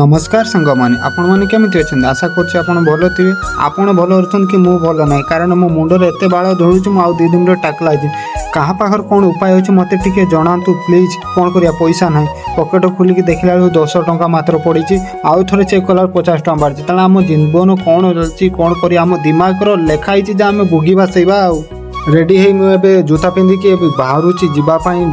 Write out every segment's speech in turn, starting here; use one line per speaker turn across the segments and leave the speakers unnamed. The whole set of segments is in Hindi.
नमस्कार सांग मैंने आपण मैंने केमी अच्छा आशा कर भल थे आपड़ भल अच्छे कि मुझे भल ना कारण मो मुंडे एत बाड़ धोलुची मुझे 2 दिन टाकला क्या पाखर कौन उपाय अच्छे मत टे जनातु प्लीज कौन करिया पैसा ना पकेट खोलिकी देखला 10 टंका मात्र पड़ी आउ थे चेक कला 50 टंका बाहर तेना आम जीवन कौन चलती कौन कर आम दिमाग लेखाई आम भोगिबा सेवा रेडी है मुझे जूता पिंधिकी बाहर जावाई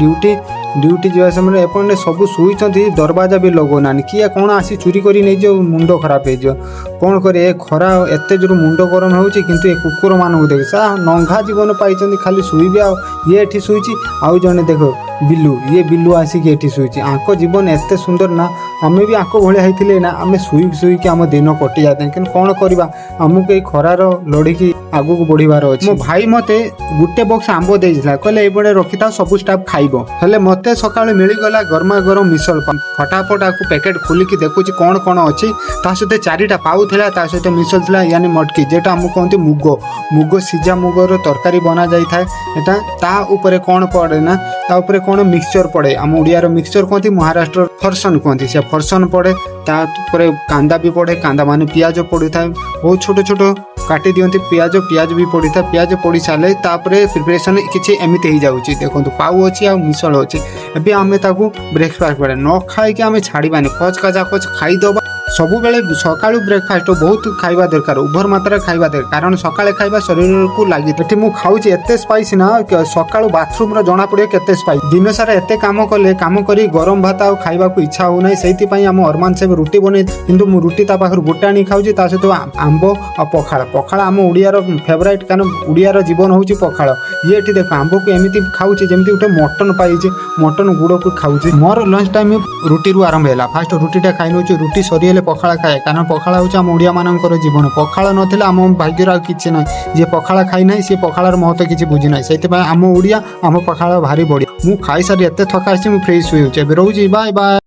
ड्यूटी जावा समय एपटे सब शुई दरवाजा भी लगौना किए कौन आसी चोरी कर नहीं मुंड खराब हो कौन करे खरा एत जोर मुंड गरम हो किंतु ए कुकुर मानक देख सा नंगा जीवन पाई खाली शुईबे ये एठी शुई आउ जने देख बिल्लू आसिक ये शुई आंक जीवन एत सुंदर ना आम भी आंक भाया होते ना आम शुईकी आम दिन कटि जाते कि कौन करवा आमको ये खरार लड़की आगू बढ़वार अच्छे मो भाई मते गोटे बक्स आंब देता कहले ये रखी था सब स्टाफ खाइब हेले मते सका मिलगला गरमा गरम मिसल फटाफट आपको पैकेट खोलिकी देखुची कौन कौन अच्छी ता सहित 4टा पाउ था ता सहित मिसल था यानी मटकी जेटा आमको कहते मुग सीझा मुगर तरकारी बना जाए ता ऊपर कौन पड़े ना ता ऊपर कौन मिक्सचर पड़े आम ओडिया मिक्सचर कहती महाराष्ट्र फरसन कहती से फरसन पड़े तापर कांदा भी पड़े कांदा मान पियाज पड़ी था बहुत छोट छोट काटी दियंती पियाज भी पड़ी था पियाज पड़ी सारे प्रिपरेशन किसी एमती हो जाऊँगी देखो पाउ अच्छी आ मिसल अच्छी एवं आम ब्रेकफास्ट पड़े न खाई आम छाड़बानी कच कचा कच खाईदबा सब बेले सका ब्रेकफास्ट बहुत खाइबा दरकार ओभर मात्रा खाइबा दरकार कारण सकाळे खाइबा शरीर को लगी ये मुझे खाऊँ एत स्पाइसी ना सका बाथरूम जना पड़े के स्पाइस दिन सारा एत काम कले काम कर गरम भात आ खाइबा को इच्छा होना से आम अरमान साहेब रुटी बन कि रुटी ता पाखर गोटे आनी खाऊँ ता सहित आंब आ पखाड़ पखाड़ आम ओडियार फेवराइट कारण ओडियार जीवन हूँ पखाड़ ये देख आंब को एमती खाऊँ जमी गोटे मटन पाई मटन गुड़ को खाऊँ मोर लंच टाइम रुटी रू आरंभ है फास्ट रुटीटा खाई नौ रुटी सरी पखाड़ खाए कारण पखाड़ हूँ आम ओडिया मानकर जीवन पखाड़ ना आम भाग्यर किसी ना जी पखाड़ खाई ना सी पखाड़ महत्व किसी बुझी ना से आम ओडिया आम पखाड़ भारी बढ़िया मुझे खाई सारी एत थका मुझे फ्रेश हो रोचे बाय बाय।